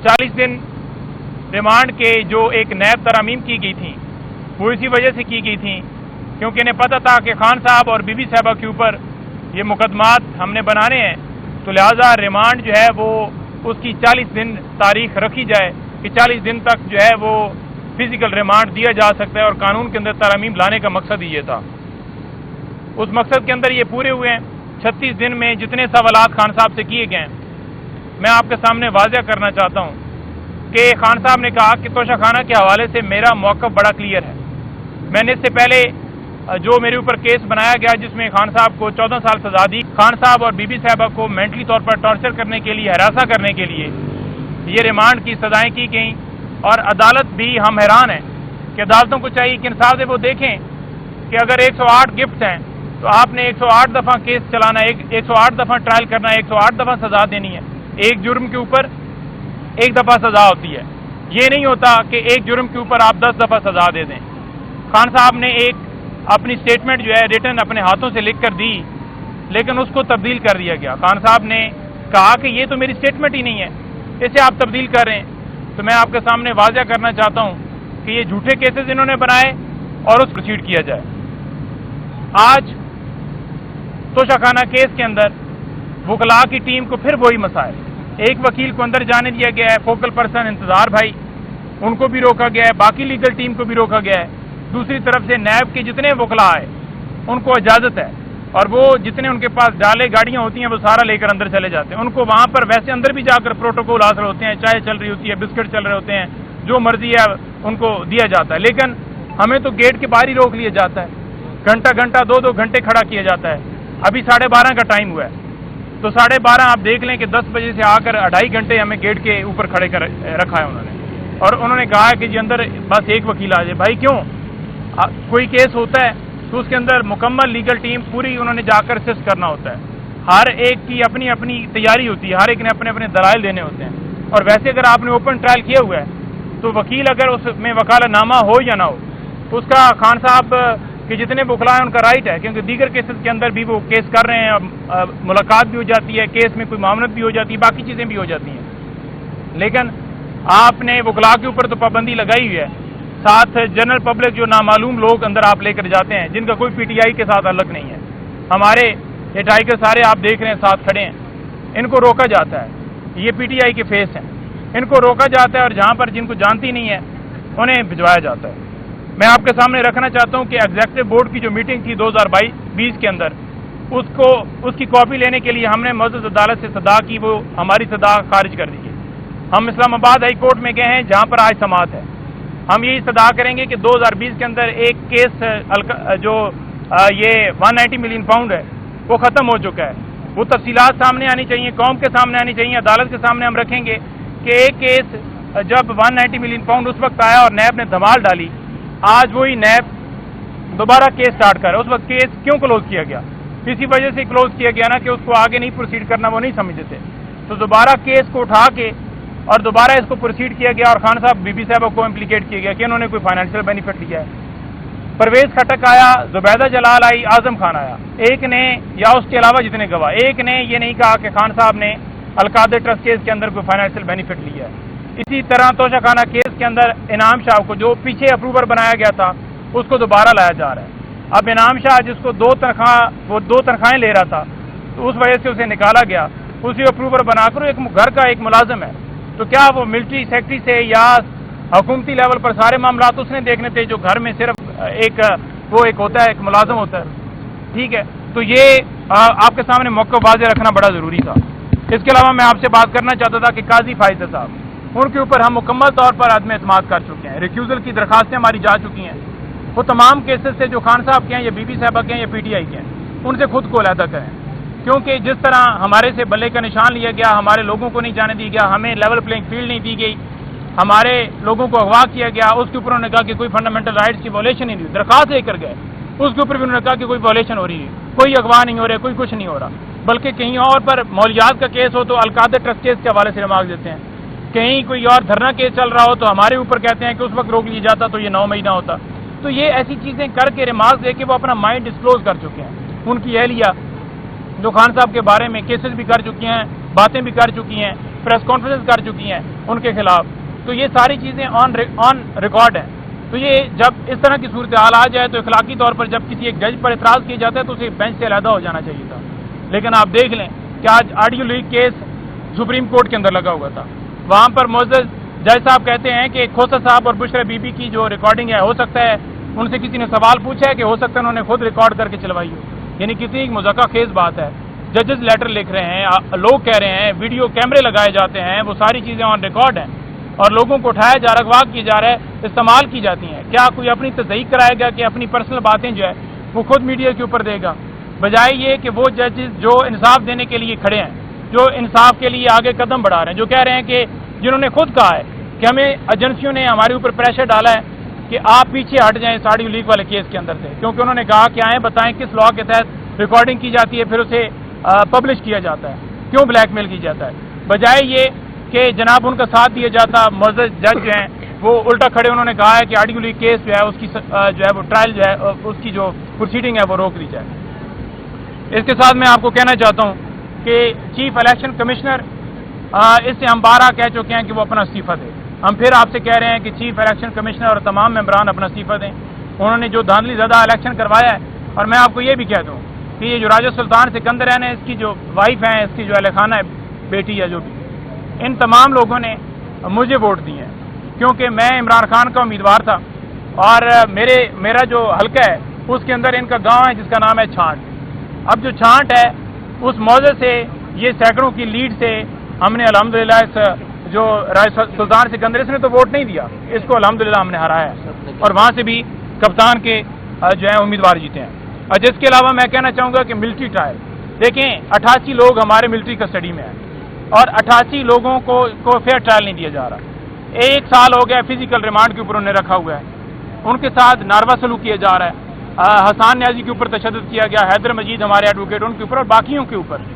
40 दिन रिमांड के जो एक नैब तरामीम की गई थी वो इसी वजह से की गई थी क्योंकि इन्हें पता था कि खान साहब और बीबी साहबा के ऊपर ये मुकदमात हमने बनाने हैं, तो लिहाजा रिमांड जो है वो उसकी 40 दिन तारीख रखी जाए कि 40 दिन तक जो है वो फिजिकल रिमांड दिया जा सकता है और कानून के अंदर तरामीम लाने का मकसद ही ये था। उस मकसद के अंदर ये पूरे हुए हैं। 36 दिन में जितने सवालात खान साहब से किए गए मैं आपके सामने वाज़ेह करना चाहता हूँ कि खान साहब ने कहा कि तोशाखाना के हवाले से मेरा मौक़िफ़ बड़ा क्लियर है। मैंने इससे पहले जो मेरे ऊपर केस बनाया गया जिसमें खान साहब को 14 साल सजा दी, खान साहब और बीबी साहबा को मेंटली तौर पर टॉर्चर करने के लिए, हरासा करने के लिए ये रिमांड की सजाएं की गई और अदालत भी हम हैरान हैं कि अदालतों को चाहिए कि इंसाफ से वो देखें कि अगर 108 गिफ्ट हैं तो आपने 108 दफ़ा केस चलाना है, 108 दफ़ा ट्रायल करना है, 108 दफ़ा सजा देनी है। एक जुर्म के ऊपर 1 दफ़ा सजा होती है। ये नहीं होता कि एक जुर्म के ऊपर आप 10 दफ़ा सजा दे दें। खान साहब ने एक अपनी स्टेटमेंट जो है रिटर्न अपने हाथों से लिख कर दी, लेकिन उसको तब्दील कर दिया गया। खान साहब ने कहा कि ये तो मेरी स्टेटमेंट ही नहीं है, इसे आप तब्दील कर रहे हैं। तो मैं आपके सामने वाज़ेह करना चाहता हूँ कि ये झूठे केसेस इन्होंने बनाए और उस प्रोसीड किया जाए। आज तोशाखाना केस के अंदर वकला की टीम को फिर वही मसाइल, एक वकील को अंदर जाने दिया गया है, फोकल पर्सन इंतजार भाई उनको भी रोका गया है, बाकी लीगल टीम को भी रोका गया है। दूसरी तरफ से नैब के जितने वकला आए उनको इजाज़त है और वो जितने उनके पास डाले गाड़ियाँ होती हैं वो सारा लेकर अंदर चले जाते हैं। उनको वहाँ पर वैसे अंदर भी जाकर प्रोटोकॉल हासिल होते हैं, चाय चल रही होती है, बिस्किट चल रहे होते हैं, जो मर्जी है उनको दिया जाता है। लेकिन हमें तो गेट के बाहर ही रोक लिया जाता है, घंटा घंटा 2-2 घंटे खड़ा किया जाता है। अभी 12:30 का टाइम हुआ है तो 12:30 आप देख लें कि 10 बजे से आकर 2.5 घंटे हमें गेट के ऊपर खड़े कर रखा है उन्होंने। और उन्होंने कहा है कि जी अंदर बस एक वकील आ जाए। भाई क्यों? कोई केस होता है तो उसके अंदर मुकम्मल लीगल टीम पूरी उन्होंने जाकर असिस्ट करना होता है। हर एक की अपनी अपनी तैयारी होती है, हर एक ने अपने अपने दलाइल देने होते हैं। और वैसे अगर आपने ओपन ट्रायल किया हुआ है तो वकील अगर उसमें वकालतनामा हो या ना हो, उसका खान साहब कि जितने वकला हैं उनका राइट है, क्योंकि दीगर केसेस के अंदर भी वो केस कर रहे हैं, मुलाकात भी हो जाती है, केस में कोई मामलत भी हो जाती है, बाकी चीज़ें भी हो जाती हैं। लेकिन आपने वकला के ऊपर तो पाबंदी लगाई हुई है, साथ जनरल पब्लिक जो नामालूम लोग अंदर आप लेकर जाते हैं जिनका कोई पीटीआई के साथ अलग नहीं है, हमारे ये टाइगर सारे आप देख रहे हैं साथ खड़े हैं, इनको रोका जाता है। ये पीटीआई के फेस हैं, इनको रोका जाता है और जहाँ पर जिनको जानती नहीं है उन्हें भिजवाया जाता है। मैं आपके सामने रखना चाहता हूं कि एग्जीक्यूटिव बोर्ड की जो मीटिंग थी 2020 के अंदर, उसकी कॉपी लेने के लिए हमने मौजूद अदालत से सदा की, वो हमारी सदा खारिज कर दी गई। हम इस्लामाबाद हाई कोर्ट में गए हैं जहां पर आज समाअत है। हम यही सदा करेंगे कि 2020 के अंदर एक केस जो ये 190 मिलियन पाउंड है वो ख़त्म हो चुका है। वो तफसीलात सामने आनी चाहिए, कौम के सामने आनी चाहिए, अदालत के सामने हम रखेंगे कि एक केस जब 190 मिलियन पाउंड उस वक्त आया और नैब ने धमाल डाली, आज वही नैब दोबारा केस स्टार्ट कर रहा है। उस वक्त केस क्यों क्लोज किया गया? इसी वजह से क्लोज किया गया ना कि उसको आगे नहीं प्रोसीड करना, वो नहीं समझते थे। तो दोबारा केस को उठा के और दोबारा इसको प्रोसीड किया गया और खान साहब बीबी साहबा को इम्प्लीकेट किया गया कि उन्होंने कोई फाइनेंशियल बेनिफिट लिया है। परवेज खटक आया, जुबैदा जलाल आई, आजम खान आया, एक ने या उसके अलावा जितने गवाह, एक ने ये नहीं कहा कि खान साहब ने अलकादर ट्रस्ट केस के अंदर कोई फाइनेंशियल बेनिफिट लिया है। इसी तरह तोशाखाना केस के अंदर इनाम शाह को जो पीछे अप्रूवर बनाया गया था उसको दोबारा लाया जा रहा है। अब इनाम शाह जिसको 2 तनख्वाहें ले रहा था तो उस वजह से उसे निकाला गया, उसी अप्रूवर बनाकर एक घर का एक मुलाजिम है। तो क्या वो मिलिट्री सेक्रेटरी से या हुकूमती लेवल पर सारे मामला उसने देखने थे जो घर में सिर्फ एक होता है, एक मुलाजिम होता है? ठीक है, तो ये आपके सामने मौका वाज़ेह रखना बड़ा ज़रूरी था। इसके अलावा मैं आपसे बात करना चाहता था कि काजी फायज़ साहब, उनके ऊपर हम मुकम्मल तौर पर आदम एतमाद कर चुके हैं। रिक्यूज़ल की दरखास्तें हमारी जा चुकी हैं। वो तमाम केसेस से जो खान साहब के हैं या बीबी साहबा के हैं या पीटीआई के हैं, उनसे खुद को अलहदा करें, क्योंकि जिस तरह हमारे से बल्ले का निशान लिया गया, हमारे लोगों को नहीं जाने दी गया, हमें लेवल प्लेइंग फील्ड नहीं दी गई, हमारे लोगों को अगवा किया गया, उसके ऊपर उन्होंने कहा कि कोई फंडामेंटल राइट्स की वॉलेशन ही नहीं हुई। दरखास्त लेकर गए, उसके ऊपर भी उन्होंने कहा कि कोई वॉलेशन हो रही है, कोई अगवा नहीं हो रहा, कोई कुछ नहीं हो रहा। बल्कि कहीं और पर मौलियात का केस हो तो अलकादर ट्रस्ट केस के हवाले से रिमार्क देते हैं, कहीं कोई और धरना केस चल रहा हो तो हमारे ऊपर कहते हैं कि उस वक्त रोक लिया जाता तो ये 9 महीना होता। तो ये ऐसी चीज़ें करके रिमार्क दे के वो अपना माइंड डिस्क्लोज कर चुके हैं। उनकी एहलिया जो खान साहब के बारे में केसेस भी कर चुकी हैं, बातें भी कर चुकी हैं, प्रेस कॉन्फ्रेंस कर चुकी हैं उनके खिलाफ। तो ये सारी चीज़ें ऑन रिकॉर्ड हैं। तो ये जब इस तरह की सूरत हाल आ जाए तो इखलाकी तौर पर जब किसी एक जज पर एतराज़ किया जाता है तो उसे बेंच से अलहदा हो जाना चाहिए था। लेकिन आप देख लें कि आज audio leak case supreme court के अंदर लगा हुआ था, वहाँ पर मोअज़्ज़ज़ जज साहब कहते हैं कि खोसा साहब और बुशरा बीबी की जो रिकॉर्डिंग है, हो सकता है उनसे किसी ने सवाल पूछा है कि हो सकता है उन्होंने खुद रिकॉर्ड करके चलवाई हो। यानी कितनी एक मुज़क्का खेज बात है। जजेस लेटर लिख रहे हैं, लोग कह रहे हैं, वीडियो कैमरे लगाए जाते हैं, वो सारी चीज़ें ऑन रिकॉर्ड हैं और लोगों को उठाया जा रहा, अगवा किया जा रहा है, इस्तेमाल की जाती हैं। क्या कोई अपनी तस्दीक कराएगा कि अपनी पर्सनल बातें जो है वो खुद मीडिया के ऊपर देगा, बजाय ये कि वो जजेस जो इंसाफ देने के लिए खड़े हैं, जो इंसाफ के लिए आगे कदम बढ़ा रहे हैं, जो कह रहे हैं कि जिन्होंने खुद कहा है कि हमें एजेंसियों ने हमारे ऊपर प्रेशर डाला है कि आप पीछे हट जाएं इस ऑडियो लीक वाले केस के अंदर से, क्योंकि उन्होंने कहा कि आएँ बताएं किस लॉ के तहत रिकॉर्डिंग की जाती है, फिर उसे पब्लिश किया जाता है, क्यों ब्लैकमेल की जाता है, बजाय ये कि जनाब उनका साथ दिया जाता। मुअज़्ज़ज़ जज जो हैं वो उल्टा खड़े, उन्होंने कहा है कि ऑडियो लीक केस जो है उसकी जो है वो ट्रायल जो है उसकी जो प्रोसीडिंग है वो रोक दी जाए। इसके साथ मैं आपको कहना चाहता हूँ कि चीफ इलेक्शन कमिश्नर इससे हम 12 कह चुके हैं कि वो अपना इस्तीफ़ा दे। हम फिर आपसे कह रहे हैं कि चीफ इलेक्शन कमिश्नर और तमाम मेंबरान अपना इस्तीफ़ा दें। उन्होंने जो धांधली ज़दा इलेक्शन करवाया है, और मैं आपको ये भी कह दूँ कि ये जो राजा सुल्तान सिकंदर है, इसकी जो वाइफ है, इसकी जो अहलखाना है, बेटी है जो भी, इन तमाम लोगों ने मुझे वोट दिए हैं क्योंकि मैं इमरान खान का उम्मीदवार था और मेरा जो हल्का है उसके अंदर इनका गांव है जिसका नाम है छांट। अब जो छांट है उस मौजे से ये सैकड़ों की लीड से हमने अल्हम्दुलिल्लाह इस जो राजा सुल्तान सिकंदर, इसने तो वोट नहीं दिया, इसको अल्हम्दुलिल्लाह हमने हराया है और वहाँ से भी कप्तान के जो है उम्मीदवार जीते हैं। और जिसके अलावा मैं कहना चाहूँगा कि मिलिट्री ट्रायल देखें, 88 लोग हमारे मिलिट्री कस्टडी में हैं और 88 लोगों को फेयर ट्रायल नहीं दिया जा रहा। 1 साल हो गया फिजिकल रिमांड के ऊपर उन्हें रखा हुआ है, उनके साथ नारवा सलूक किया जा रहा है। हसान न्याजी के ऊपर तशद्दुद किया गया, हैदर मजीद हमारे एडवोकेट उनके ऊपर और बाकियों के ऊपर,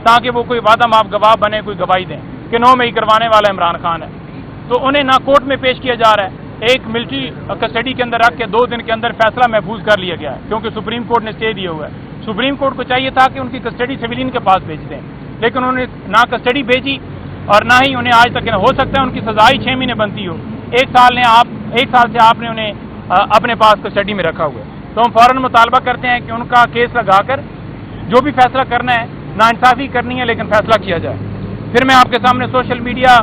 ताकि वो कोई वादा माफ गवाह बने, कोई गवाही दें कि 9 मई करवाने वाला इमरान खान है। तो उन्हें ना कोर्ट में पेश किया जा रहा है, एक मिलिट्री कस्टडी के अंदर रख के 2 दिन के अंदर फैसला महफूज कर लिया गया है क्योंकि सुप्रीम कोर्ट ने स्टे दिया हुआ है। सुप्रीम कोर्ट को चाहिए था कि उनकी कस्टडी सिविलियन के पास भेज दें, लेकिन उन्होंने ना कस्टडी भेजी और ना ही उन्हें आज तक, हो सकता है उनकी सजा ही 6 महीने बनती हो, 1 साल से आपने उन्हें अपने पास कस्टडी में रखा हुआ है। तो हम फौरन मुतालबा करते हैं कि उनका केस लगाकर जो भी फैसला करना है, नाइंसाफ़ी करनी है लेकिन फैसला किया जाए। फिर मैं आपके सामने सोशल मीडिया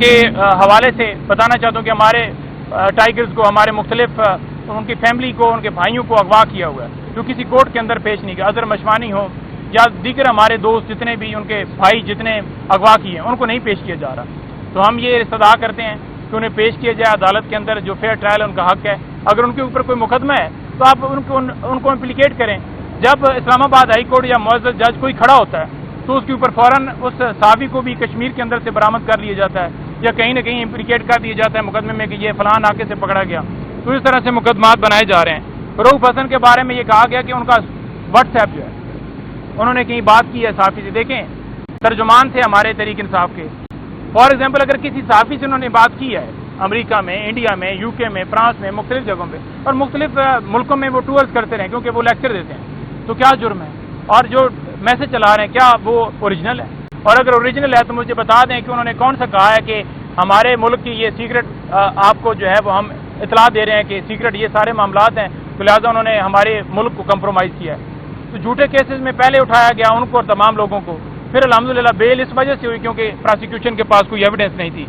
के हवाले से बताना चाहता हूँ कि हमारे टाइगर्स को, हमारे मुख्तलिफ उनकी फैमिली को, उनके भाइयों को अगवा किया हुआ है जो किसी कोर्ट के अंदर पेश नहीं किया। अजहर मशवानी हो या दीगर हमारे दोस्त जितने भी, उनके भाई जितने अगवा किए, उनको नहीं पेश किया जा रहा। तो हम ये इस्तदा करते हैं कि उन्हें पेश किया जाए अदालत के अंदर, जो फेयर ट्रायल उनका हक है। अगर उनके ऊपर कोई मुकदमा है तो आप उनको इम्प्लीकेट करें। जब इस्लामाबाद हाई कोर्ट या मुअज़्ज़ज़ जज कोई खड़ा होता है तो उसके ऊपर फ़ौरन उस साफ़ी को भी कश्मीर के अंदर से बरामद कर लिया जाता है या कहीं ना कहीं इम्प्लीकेट कर दिया जाता है मुकदमे में कि ये फलां नाके से पकड़ा गया। तो इस तरह से मुकदमात बनाए जा रहे हैं। रऊफ़ हसन के बारे में ये कहा गया कि उनका व्हाट्सएप जो है, उन्होंने कहीं बात की है साफ़ी से। देखें, तर्जुमान थे हमारे तहरीक इंसाफ के। फॉर एग्जाम्पल, अगर किसी साफ़ी से उन्होंने बात की है अमेरिका में, इंडिया में, यूके में, फ्रांस में, मुख्तलिफ जगहों पे और मुख्तलिफ मुल्कों में वो टूर्स करते रहे क्योंकि वो लेक्चर देते हैं, तो क्या जुर्म है? और जो मैसेज चला रहे हैं क्या वो ओरिजिनल है? और अगर ओरिजिनल है तो मुझे बता दें कि उन्होंने कौन सा कहा है कि हमारे मुल्क की ये सीक्रेट आपको जो है वो हम इतला दे रहे हैं कि सीक्रेट ये सारे मामलात हैं, तो लिहाजा उन्होंने हमारे मुल्क को कंप्रोमाइज़ किया है। तो झूठे केसेस में पहले उठाया गया उनको और तमाम लोगों को, फिर अल्हम्दुलिल्लाह बेल इस वजह से हुई क्योंकि प्रोसिक्यूशन के पास कोई एविडेंस नहीं थी।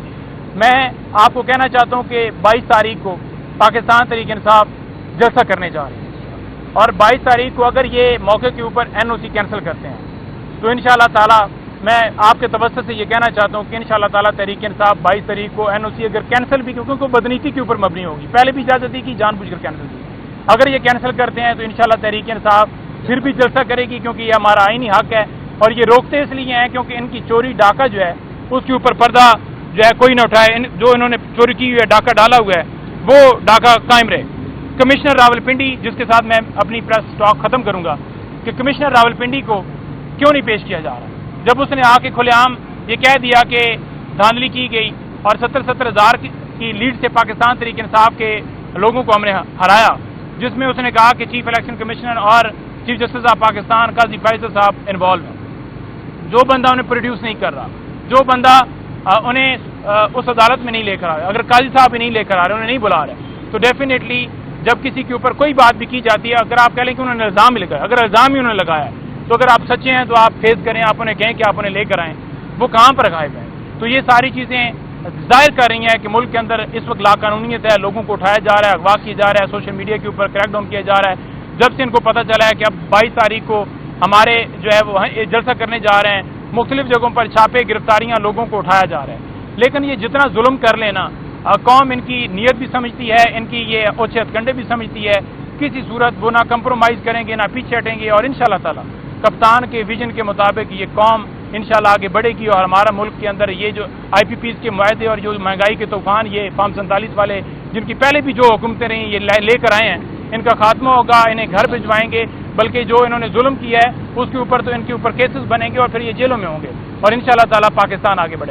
मैं आपको कहना चाहता हूँ कि 22 तारीख को पाकिस्तान तहरीक इंसाफ जलसा करने जा रहे हैं और 22 तारीख को अगर ये मौके के ऊपर NOC कैंसिल करते हैं तो इंशाअल्लाह ताला मैं आपके तवज्जो से ये कहना चाहता हूँ कि इंशाअल्लाह ताला तहरीक इंसाफ 22 तारीख को NOC अगर कैंसिल भी, क्योंकि वो बदनीति के ऊपर मबनी होगी, पहले भी इजाज़त दी कि जानबूझकर कैंसिल की, अगर ये कैंसिल करते हैं तो इंशाअल्लाह तहरीक इंसाफ फिर भी जलसा करेगी क्योंकि ये हमारा आईनी हक है। और ये रोकते इसलिए हैं क्योंकि इनकी चोरी डाका जो है उसके ऊपर पर्दा जो है कोई ना उठाए। जो इन्होंने चोरी की हुई है, डाका डाला हुआ है, वो डाका कायम रहे। कमिश्नर रावलपिंडी, जिसके साथ मैं अपनी प्रेस टॉक खत्म करूंगा, कि कमिश्नर रावलपिंडी को क्यों नहीं पेश किया जा रहा, जब उसने आके खुलेआम ये कह दिया कि धांधली की गई और 70-70 हज़ार की लीड से पाकिस्तान तहरीक इंसाफ के लोगों को हमने हराया, जिसमें उसने कहा कि चीफ इलेक्शन कमिश्नर और चीफ जस्टिस ऑफ पाकिस्तान काजी फैसल साहब इन्वॉल्व हैं। जो बंदा उन्हें प्रोड्यूस नहीं कर रहा, जो बंदा انہیں اس عدالت میں نہیں لے کر آ رہے, اگر قاضی صاحب بھی نہیں لے کر آ رہے, انہیں نہیں بلا رہے, تو ڈیفینیٹلی جب کسی کے اوپر کوئی بات بھی کی جاتی ہے, اگر آپ کہہ لیں کہ انہوں نے الزام بھی لگایا, اگر الزام ہی انہوں نے لگایا ہے, تو اگر آپ سچے ہیں تو آپ فیس کریں, آپ انہیں کہیں کہ آپ انہیں لے کر آئیں, وہ کہاں پر غائب ہیں. تو یہ ساری چیزیں ظاہر کر رہی ہیں کہ ملک کے اندر اس وقت لاقانونیت ہے, لوگوں کو اٹھایا جا رہا ہے, اغوا کیا جا رہا ہے, سوشل میڈیا کے اوپر کریک ڈاؤن کیا جا رہا ہے. جب سے ان کو پتہ چلا ہے کہ اب 22 تاریخ کو ہمارے جو ہے وہ جلسہ کرنے جا رہے ہیں, مختلف جگہوں پر چھاپے, گرفتاریاں, لوگوں کو اٹھایا جا رہا ہے. لیکن یہ جتنا ظلم کر لینا, قوم ان کی نیت بھی سمجھتی ہے, ان کی یہ اوچھے ہتھ کنڈے بھی سمجھتی ہے. کسی صورت وہ نہ کمپرومائز کریں گے, نہ پیچھے ہٹیں گے, اور انشاءاللہ تعالی کپتان کے ویژن کے مطابق یہ قوم انشاءاللہ آگے بڑھے گی, اور ہمارا ملک کے اندر یہ جو آئی پی پیز کے معاہدے اور جو مہنگائی کے طوفان, یہ فارم 47 والے جن کی پہلے بھی جو حکومتیں رہیں یہ لے کر آئے ہیں, ان کا خاتمہ ہوگا, انہیں گھر بھجوائیں گے. بلکہ جو انہوں نے ظلم کیا ہے اس کے اوپر تو ان کے اوپر کیسز بنیں گے, اور پھر یہ جیلوں میں ہوں گے, اور انشاءاللہ تعالی پاکستان آگے بڑھے گا.